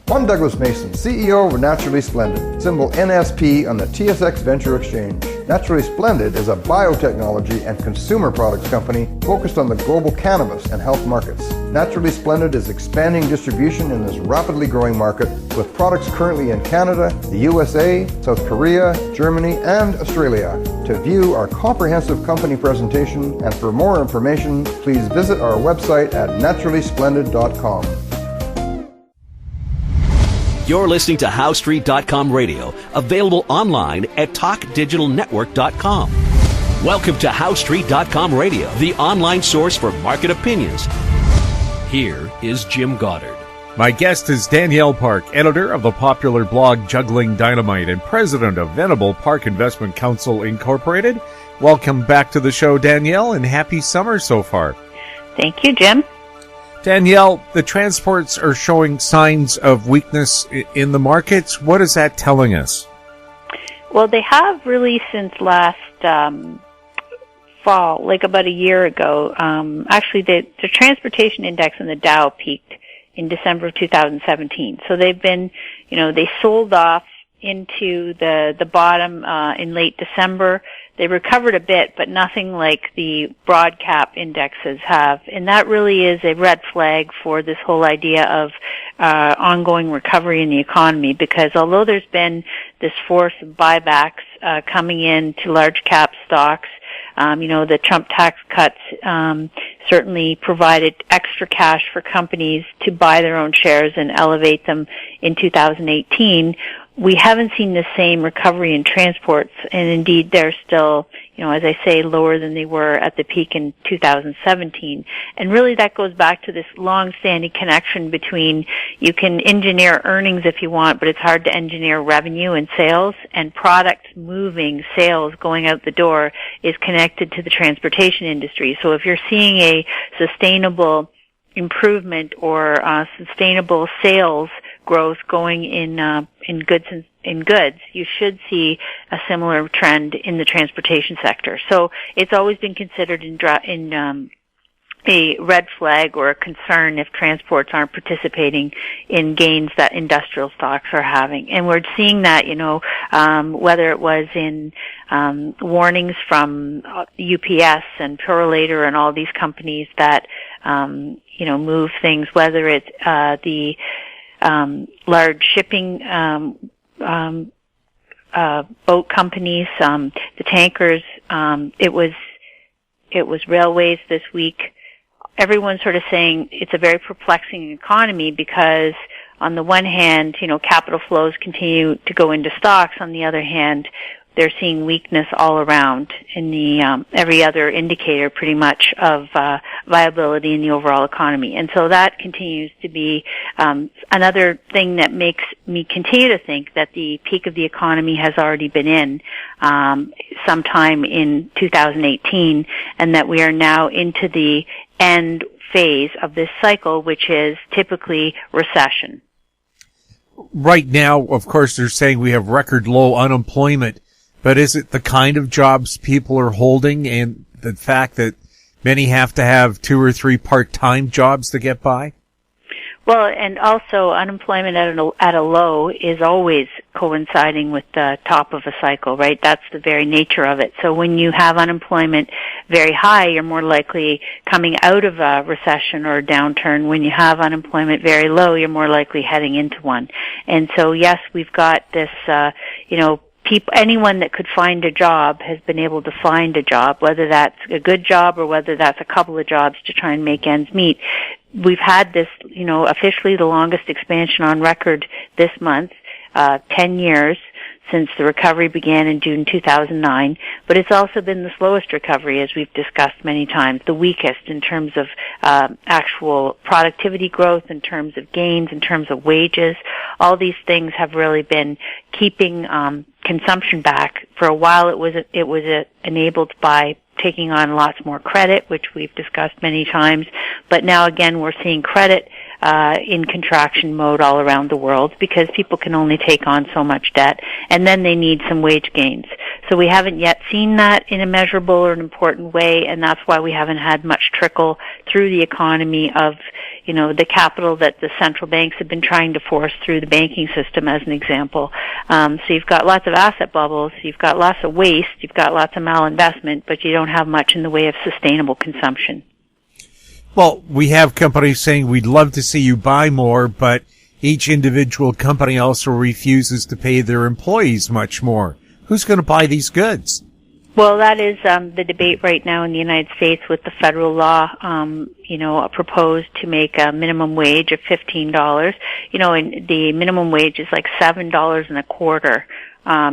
I'm Douglas Mason, CEO of Naturally Splendid, symbol NSP on the TSX Venture Exchange. Naturally Splendid is a biotechnology and consumer products company focused on the global cannabis and health markets. Naturally Splendid is expanding distribution in this rapidly growing market with products currently in Canada, the USA, South Korea, Germany, and Australia. To view our comprehensive company presentation and for more information, please visit our website at naturallysplendid.com. You're listening to HowStreet.com radio, available online at TalkDigitalNetwork.com. Welcome to HowStreet.com radio, the online source for market opinions. Here is Jim Goddard. My guest is Danielle Park, editor of the popular blog Juggling Dynamite and president of Venable Park Investment Council Incorporated. Welcome back to the show, Danielle, and happy summer so far. Thank you, Jim. Danielle, the transports are showing signs of weakness in the markets. What is that telling us? Well, they have really since last fall, like about a year ago. Actually, the transportation index in the Dow peaked in December of 2017. So they've been, they sold off into the bottom in late December. They recovered a bit, but nothing like the broad cap indexes have. And that really is a red flag for this whole idea of ongoing recovery in the economy, because although there's been this force of buybacks coming in to large cap stocks, the Trump tax cuts certainly provided extra cash for companies to buy their own shares and elevate them in 2018. We haven't seen the same recovery in transports, and indeed they're still, as I say, lower than they were at the peak in 2017. And really that goes back to this long-standing connection between you can engineer earnings if you want, but it's hard to engineer revenue and sales, and product moving, sales going out the door is connected to the transportation industry. So if you're seeing a sustainable improvement or sustainable sales growth going in goods, you should see a similar trend in the transportation sector. So it's always been considered in a red flag or a concern if transports aren't participating in gains that industrial stocks are having. And we're seeing that, whether it was in warnings from UPS and Purolator and all these companies that move things, whether it's the large shipping boat companies, the tankers. It was railways this week. Everyone's sort of saying it's a very perplexing economy because on the one hand, capital flows continue to go into stocks. On the other hand, they're seeing weakness all around in the every other indicator pretty much of viability in the overall economy. And so that continues to be another thing that makes me continue to think that the peak of the economy has already been in sometime in 2018, and that we are now into the end phase of this cycle, which is typically recession. Right now, of course, they're saying we have record low unemployment. But is it the kind of jobs people are holding and the fact that many have to have 2 or 3 part-time jobs to get by? Well, and also unemployment at a low is always coinciding with the top of a cycle, right? That's the very nature of it. So when you have unemployment very high, you're more likely coming out of a recession or a downturn. When you have unemployment very low, you're more likely heading into one. And so yes, we've got this, anyone that could find a job has been able to find a job, whether that's a good job or whether that's a couple of jobs to try and make ends meet. We've had this, officially the longest expansion on record this month, 10 years since the recovery began in June 2009, but it's also been the slowest recovery, as we've discussed many times, the weakest in terms of actual productivity growth, in terms of gains, in terms of wages. All these things have really been keeping consumption back. For a while it was enabled by taking on lots more credit, which we've discussed many times, but now again we're seeing credit in contraction mode all around the world because people can only take on so much debt, and then they need some wage gains. So we haven't yet seen that in a measurable or an important way, and that's why we haven't had much trickle through the economy of, the capital that the central banks have been trying to force through the banking system, as an example. So you've got lots of asset bubbles, you've got lots of waste, you've got lots of malinvestment, but you don't have much in the way of sustainable consumption. Well, we have companies saying we'd love to see you buy more, but each individual company also refuses to pay their employees much more. Who's going to buy these goods? Well, that is the debate right now in the United States with the federal law, proposed to make a minimum wage of $15. And the minimum wage is like $7.25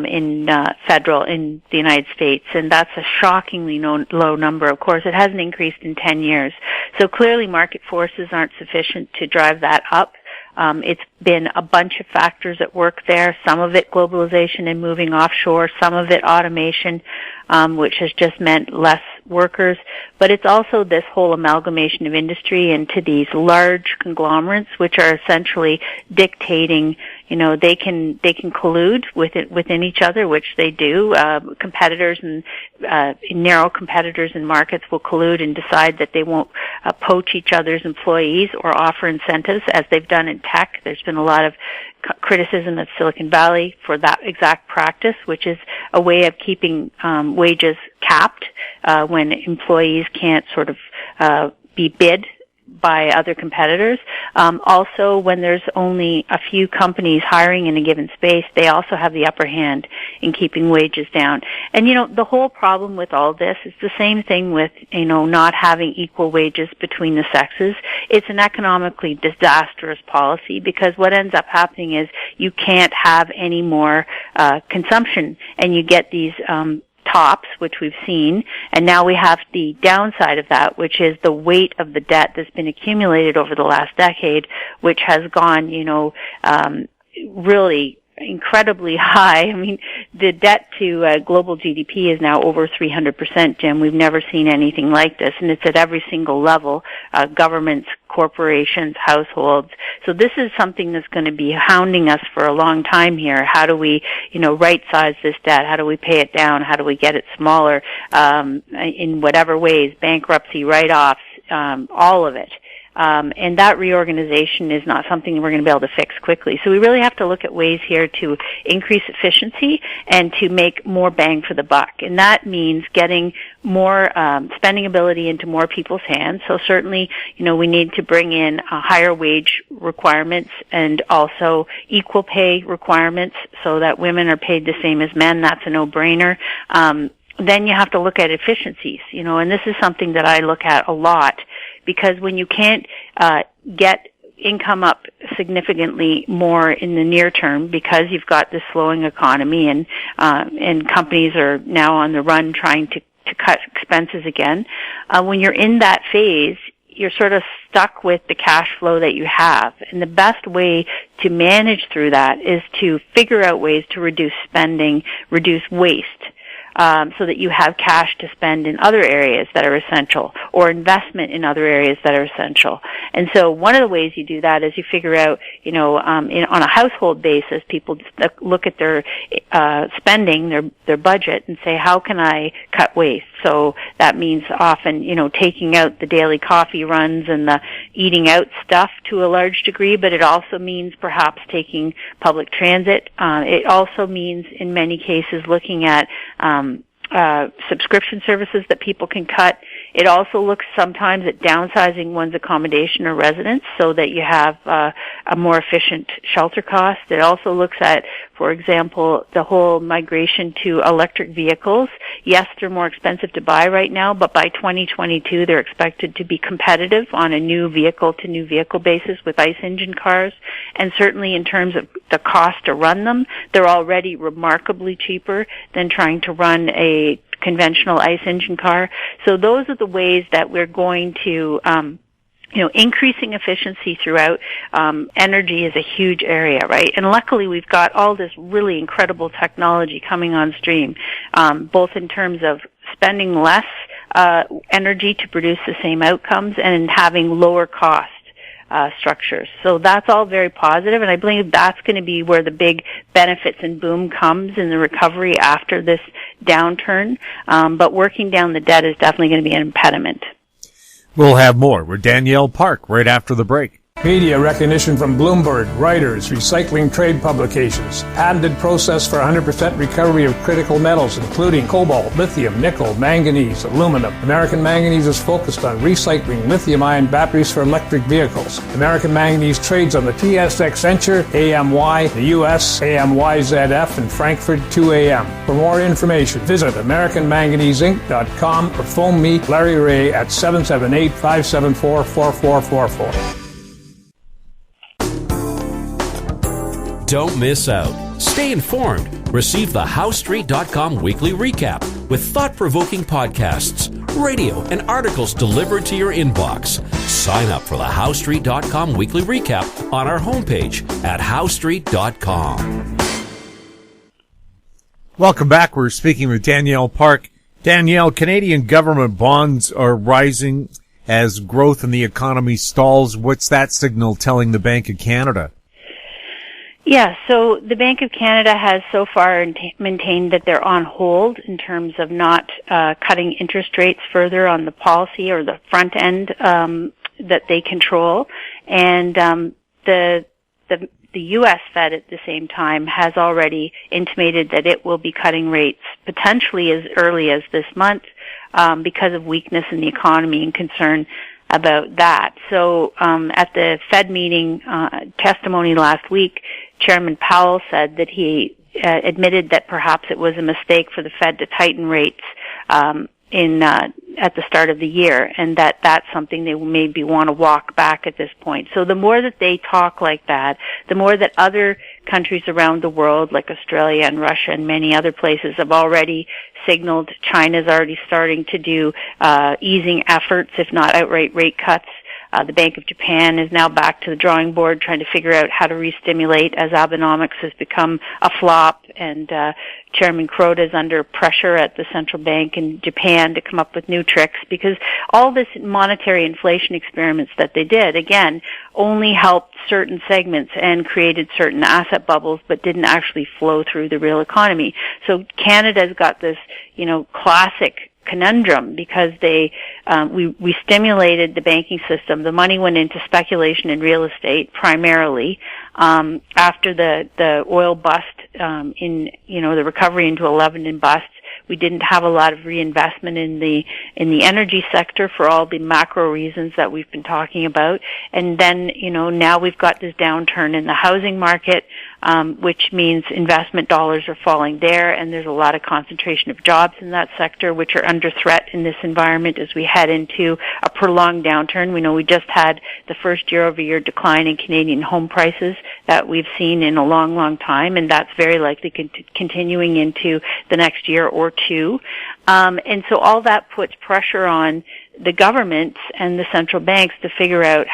in the United States, and that's a shockingly low number. Of course, it hasn't increased in 10 years. So clearly market forces aren't sufficient to drive that up. It's been a bunch of factors at work there, some of it globalization and moving offshore, some of it automation, which has just meant less workers, but it's also this whole amalgamation of industry into these large conglomerates, which are essentially dictating, they can collude within each other, which they do. Competitors and narrow competitors in markets will collude and decide that they won't poach each other's employees or offer incentives, as they've done in tech. There's been a lot of criticism of Silicon Valley for that exact practice, which is a way of keeping wages capped when employees can't sort of be bid by other competitors. Also, when there's only a few companies hiring in a given space, they also have the upper hand in keeping wages down. And, the whole problem with all this is the same thing with, not having equal wages between the sexes. It's an economically disastrous policy, because what ends up happening is you can't have any more consumption, and you get these tops, which we've seen, and now we have the downside of that, which is the weight of the debt that's been accumulated over the last decade, which has gone, really incredibly high. I mean, the debt to global GDP is now over 300%, Jim. We've never seen anything like this, and it's at every single level, governments, corporations, households. So this is something that's going to be hounding us for a long time here. How do we, right-size this debt? How do we pay it down? How do we get it smaller? In whatever ways, bankruptcy, write-offs, all of it. And that reorganization is not something we're going to be able to fix quickly. So we really have to look at ways here to increase efficiency and to make more bang for the buck. And that means getting more spending ability into more people's hands. So certainly, we need to bring in higher wage requirements and also equal pay requirements so that women are paid the same as men. That's a no-brainer. Then you have to look at efficiencies, and this is something that I look at a lot, because when you can't get income up significantly more in the near term because you've got this slowing economy and companies are now on the run trying to cut expenses again, when you're in that phase, you're sort of stuck with the cash flow that you have. And the best way to manage through that is to figure out ways to reduce spending, reduce waste, so that you have cash to spend in other areas that are essential, or investment in other areas that are essential. And so one of the ways you do that is you figure out, on a household basis, people look at their spending, their budget, and say, how can I cut waste? So that means often, taking out the daily coffee runs and the eating out stuff to a large degree, but it also means perhaps taking public transit. It also means, in many cases, looking at subscription services that people can cut. It also looks sometimes at downsizing one's accommodation or residence so that you have a more efficient shelter cost. It also looks at, for example, the whole migration to electric vehicles. Yes, they're more expensive to buy right now, but by 2022 they're expected to be competitive on a new vehicle to new vehicle basis with ICE engine cars. And certainly in terms of the cost to run them, they're already remarkably cheaper than trying to run a conventional ICE engine car. So those are the ways that we're going to increasing efficiency throughout. Energy is a huge area, right? And luckily we've got all this really incredible technology coming on stream, both in terms of spending less energy to produce the same outcomes and having lower cost structures. So that's all very positive, and I believe that's going to be where the big benefits and boom comes in the recovery after this downturn. But working down the debt is definitely going to be an impediment. We'll have more with Danielle Park right after the break. Media recognition from Bloomberg, Reuters, recycling trade publications, patented process for 100% recovery of critical metals, including cobalt, lithium, nickel, manganese, aluminum. American Manganese is focused on recycling lithium-ion batteries for electric vehicles. American Manganese trades on the TSX Venture, AMY, the US, AMYZF, and Frankfurt 2AM. For more information, visit AmericanManganeseInc.com or phone me, Larry Ray, at 778-574-4444. Don't miss out. Stay informed. Receive the HowStreet.com weekly recap with thought-provoking podcasts, radio, and articles delivered to your inbox. Sign up for the HowStreet.com weekly recap on our homepage at HowStreet.com. Welcome back. We're speaking with Danielle Park. Danielle, Canadian government bonds are rising as growth in the economy stalls. What's that signal telling the Bank of Canada? Yeah, so the Bank of Canada has so far maintained that they're on hold in terms of not cutting interest rates further on the policy or the front end that they control. And the U.S. Fed at the same time has already intimated that it will be cutting rates potentially as early as this month because of weakness in the economy and concern about that. So at the Fed meeting testimony last week, Chairman Powell said that he admitted that perhaps it was a mistake for the Fed to tighten rates at the start of the year, and that's something they maybe want to walk back at this point. So the more that they talk like that, the more that other countries around the world, like Australia and Russia and many other places, have already signaled. China's already starting to do easing efforts, if not outright rate cuts. The Bank of Japan is now back to the drawing board trying to figure out how to re-stimulate as Abenomics has become a flop, and Chairman Kuroda is under pressure at the central bank in Japan to come up with new tricks, because all this monetary inflation experiments that they did, again, only helped certain segments and created certain asset bubbles, but didn't actually flow through the real economy. So Canada's got this, classic conundrum, because we stimulated the banking system. The money went into speculation in real estate primarily. After the oil bust, the recovery into 11 and bust, we didn't have a lot of reinvestment in the energy sector for all the macro reasons that we've been talking about. And then, now we've got this downturn in the housing market, which means investment dollars are falling there, and there's a lot of concentration of jobs in that sector, which are under threat in this environment as we head into a prolonged downturn. We know we just had the first year-over-year decline in Canadian home prices that we've seen in a long, long time, and that's very likely continuing into the next year or two. And so all that puts pressure on the governments and the central banks to figure out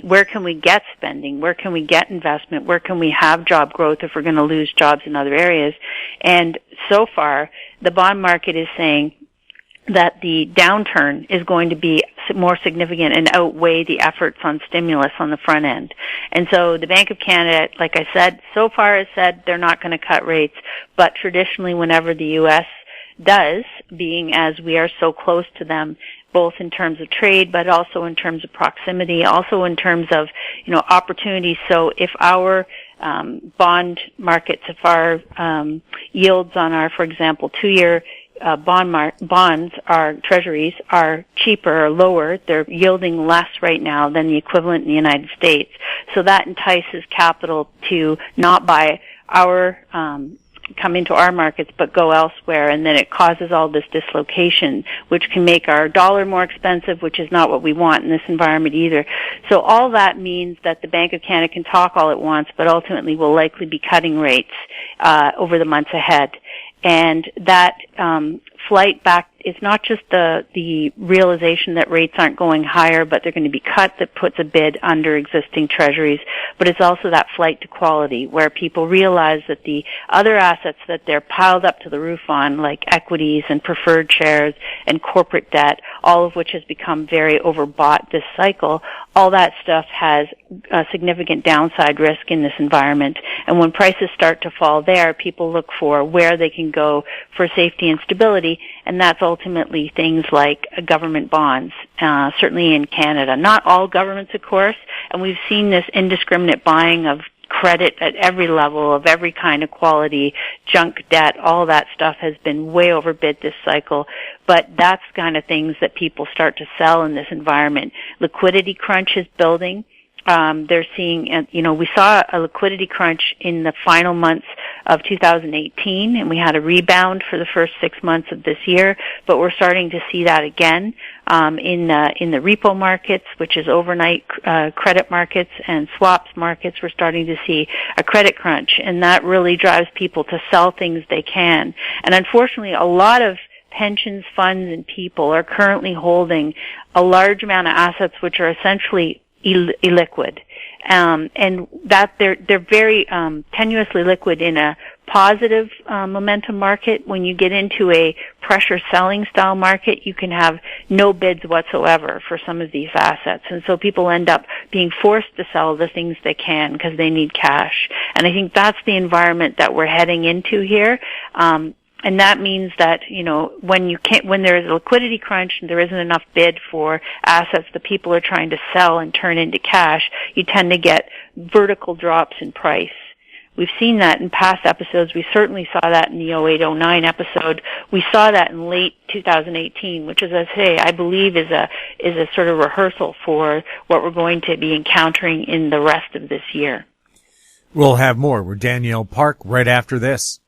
where can we get spending, where can we get investment, where can we have job growth if we're going to lose jobs in other areas. And so far, the bond market is saying that the downturn is going to be more significant and outweigh the efforts on stimulus on the front end. And so the Bank of Canada, like I said, so far has said they're not going to cut rates, but traditionally whenever the U.S. does, being as we are so close to them, both in terms of trade, but also in terms of proximity, also in terms of, opportunities. So if our bond markets, if our yields on our, for example, 2-year bonds, our treasuries are cheaper or lower, they're yielding less right now than the equivalent in the United States. So that entices capital to not buy come into our markets but go elsewhere, and then it causes all this dislocation, which can make our dollar more expensive, which is not what we want in this environment either. So all that means that the Bank of Canada can talk all it wants, but ultimately will likely be cutting rates over the months ahead. And that flight back is not just the realization that rates aren't going higher, but they're going to be cut, that puts a bid under existing treasuries, but it's also that flight to quality where people realize that the other assets that they're piled up to the roof on, like equities and preferred shares and corporate debt, all of which has become very overbought this cycle, all that stuff has a significant downside risk in this environment, And when prices start to fall there, people look for where they can go for safety and stability, and that's ultimately things like government bonds, certainly in Canada. Not all governments, of course, and we've seen this indiscriminate buying of credit at every level, of every kind of quality, junk debt, all that stuff has been way overbid this cycle. But that's kind of things that people start to sell in this environment. Liquidity crunch is building. They're seeing, we saw a liquidity crunch in the final months of 2018, and we had a rebound for the first 6 months of this year, but we're starting to see that again in the repo markets, which is overnight credit markets, and swaps markets. We're starting to see a credit crunch, and that really drives people to sell things they can. And unfortunately, a lot of pensions, funds, and people are currently holding a large amount of assets which are essentially illiquid, and that they're very tenuously liquid in a positive momentum market. When you get into a pressure selling style market, you can have no bids whatsoever for some of these assets, and so people end up being forced to sell the things they can because they need cash. And I think that's the environment that we're heading into here. And that means that, when there is a liquidity crunch and there isn't enough bid for assets that people are trying to sell and turn into cash, you tend to get vertical drops in price. We've seen that in past episodes. We certainly saw that in the 08-09 episode. We saw that in late 2018, which, as I say, I believe is a sort of rehearsal for what we're going to be encountering in the rest of this year. We'll have more with Danielle Park right after this.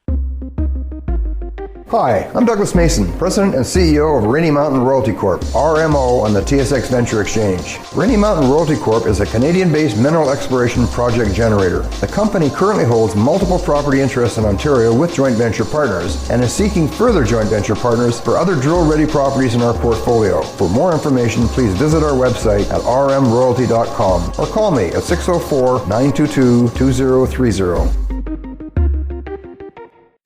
Hi, I'm Douglas Mason, President and CEO of Rainy Mountain Royalty Corp., RMO, on the TSX Venture Exchange. Rainy Mountain Royalty Corp. is a Canadian-based mineral exploration project generator. The company currently holds multiple property interests in Ontario with joint venture partners and is seeking further joint venture partners for other drill-ready properties in our portfolio. For more information, please visit our website at rmroyalty.com or call me at 604-922-2030.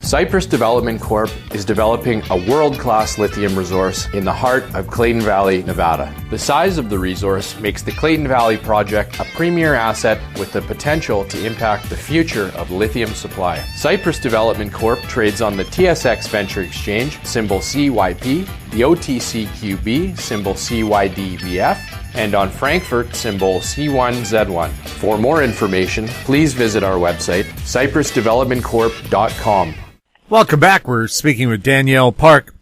Cypress Development Corp. is developing a world-class lithium resource in the heart of Clayton Valley, Nevada. The size of the resource makes the Clayton Valley project a premier asset with the potential to impact the future of lithium supply. Cypress Development Corp. trades on the TSX Venture Exchange, symbol CYP, the OTCQB, symbol CYDVF, and on Frankfurt, symbol C1Z1. For more information, please visit our website, cypressdevelopmentcorp.com. Welcome back. We're speaking with Danielle Park.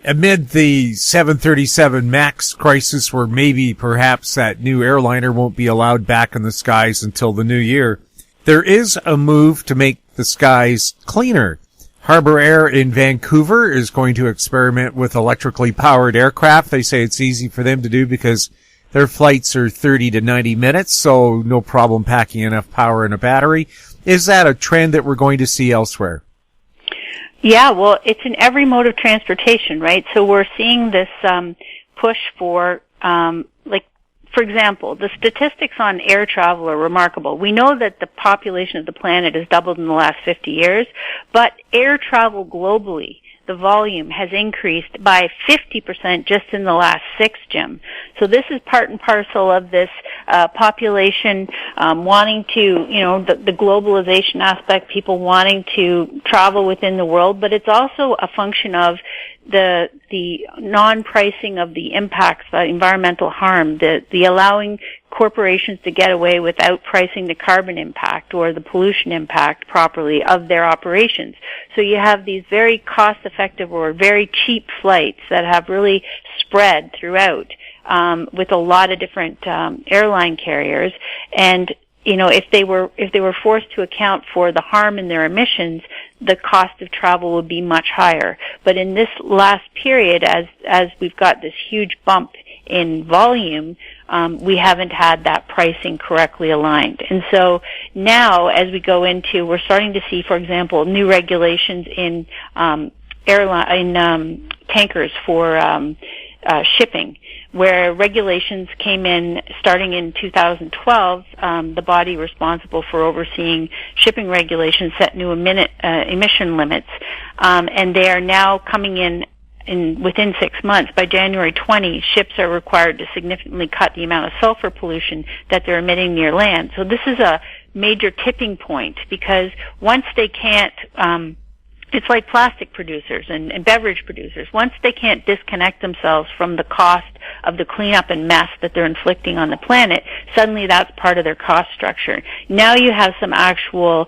Amid the 737 MAX crisis, where maybe perhaps that new airliner won't be allowed back in the skies until the new year, there is a move to make the skies cleaner. Harbour Air in Vancouver is going to experiment with electrically powered aircraft. They say it's easy for them to do because their flights are 30 to 90 minutes, so no problem packing enough power in a battery. Is that a trend that we're going to see elsewhere? Yeah, well, it's in every mode of transportation, right? So we're seeing this push for, for example, the statistics on air travel are remarkable. We know that the population of the planet has doubled in the last 50 years, but air travel globally, the volume has increased by 50% just in the last 6, Jim. So this is part and parcel of this population wanting to, the globalization aspect, people wanting to travel within the world, but it's also a function of the non-pricing of the impacts, the environmental harm, the allowing corporations to get away without pricing the carbon impact or the pollution impact properly of their operations. So you have these very cost-effective or very cheap flights that have really spread throughout with a lot of different airline carriers. And if they were forced to account for the harm in their emissions, the cost of travel would be much higher. But in this last period, as we've got this huge bump in volume, we haven't had that pricing correctly aligned. And so now, as we go into, we're starting to see, for example, new regulations in tankers for shipping, where regulations came in starting in 2012. The body responsible for overseeing shipping regulations set new emission limits, and they are now coming in within 6 months. By January 20, ships are required to significantly cut the amount of sulfur pollution that they're emitting near land. So this is a major tipping point, because once they can't, it's like plastic producers and beverage producers. Once they can't disconnect themselves from the cost of the cleanup and mess that they're inflicting on the planet, suddenly that's part of their cost structure. Now you have some actual,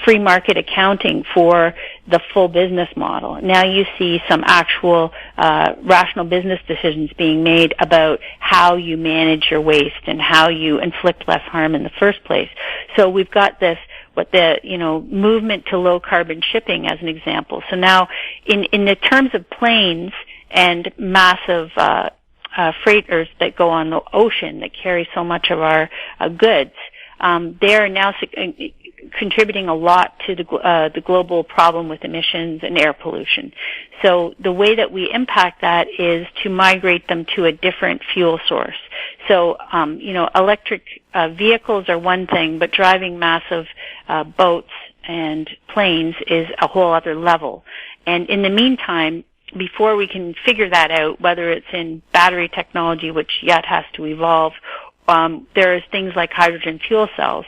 free market accounting for the full business model. Now you see some actual rational business decisions being made about how you manage your waste and how you inflict less harm in the first place. So we've got this, movement to low carbon shipping as an example. So now in the terms of planes and massive freighters that go on the ocean that carry so much of our goods, they are now contributing a lot to the global problem with emissions and air pollution. So the way that we impact that is to migrate them to a different fuel source. So, electric vehicles are one thing, but driving massive boats and planes is a whole other level. And in the meantime, before we can figure that out, whether it's in battery technology, which yet has to evolve, there is things like hydrogen fuel cells,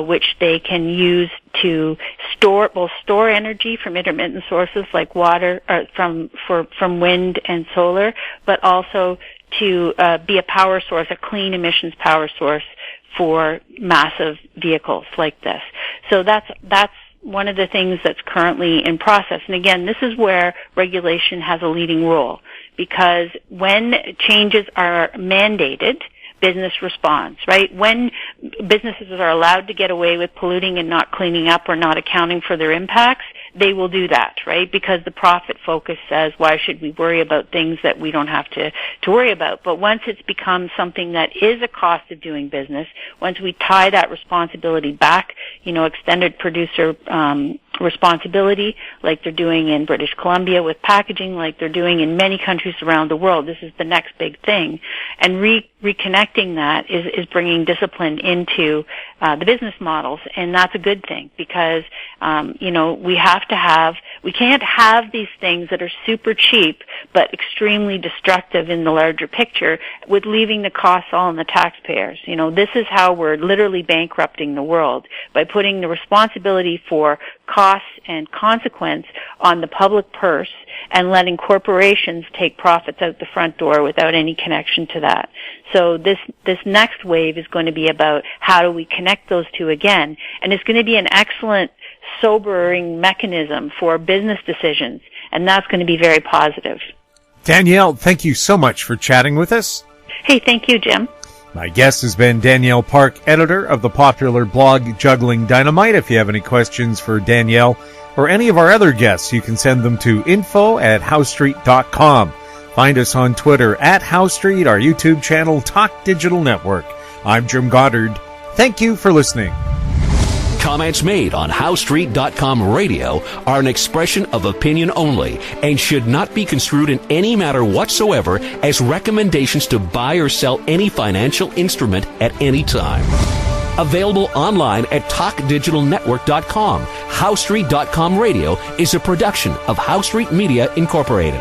which they can use to store energy from intermittent sources like water, from wind and solar, but also to be a power source, a clean emissions power source for massive vehicles like this. So that's one of the things that's currently in process. And again, this is where regulation has a leading role, because when changes are mandated, business responds, right? When businesses are allowed to get away with polluting and not cleaning up or not accounting for their impacts, they will do that, right? Because the profit focus says, why should we worry about things that we don't have to worry about? But once it's become something that is a cost of doing business, once we tie that responsibility back, extended producer responsibility, like they're doing in British Columbia with packaging, like they're doing in many countries around the world. This is the next big thing. And reconnecting that is bringing discipline into the business models, and that's a good thing, because we can't have these things that are super cheap but extremely destructive in the larger picture, with leaving the costs all on the taxpayers. This is how we're literally bankrupting the world, by putting the responsibility for costs and consequence on the public purse and letting corporations take profits out the front door without any connection to that. So this next wave is going to be about how do we connect those two again, and it's going to be an excellent sobering mechanism for business decisions, and that's going to be very positive. Danielle, thank you so much for chatting with us. Hey, thank you, Jim. My guest has been Danielle Park, editor of the popular blog Juggling Dynamite. If you have any questions for Danielle or any of our other guests, you can send them to info@howstreet.com. Find us on Twitter @HowStreet, our YouTube channel, Talk Digital Network. I'm Jim Goddard. Thank you for listening. Comments made on HowStreet.com radio are an expression of opinion only and should not be construed in any matter whatsoever as recommendations to buy or sell any financial instrument at any time. Available online at TalkDigitalNetwork.com. HowStreet.com radio is a production of HowStreet Media Incorporated.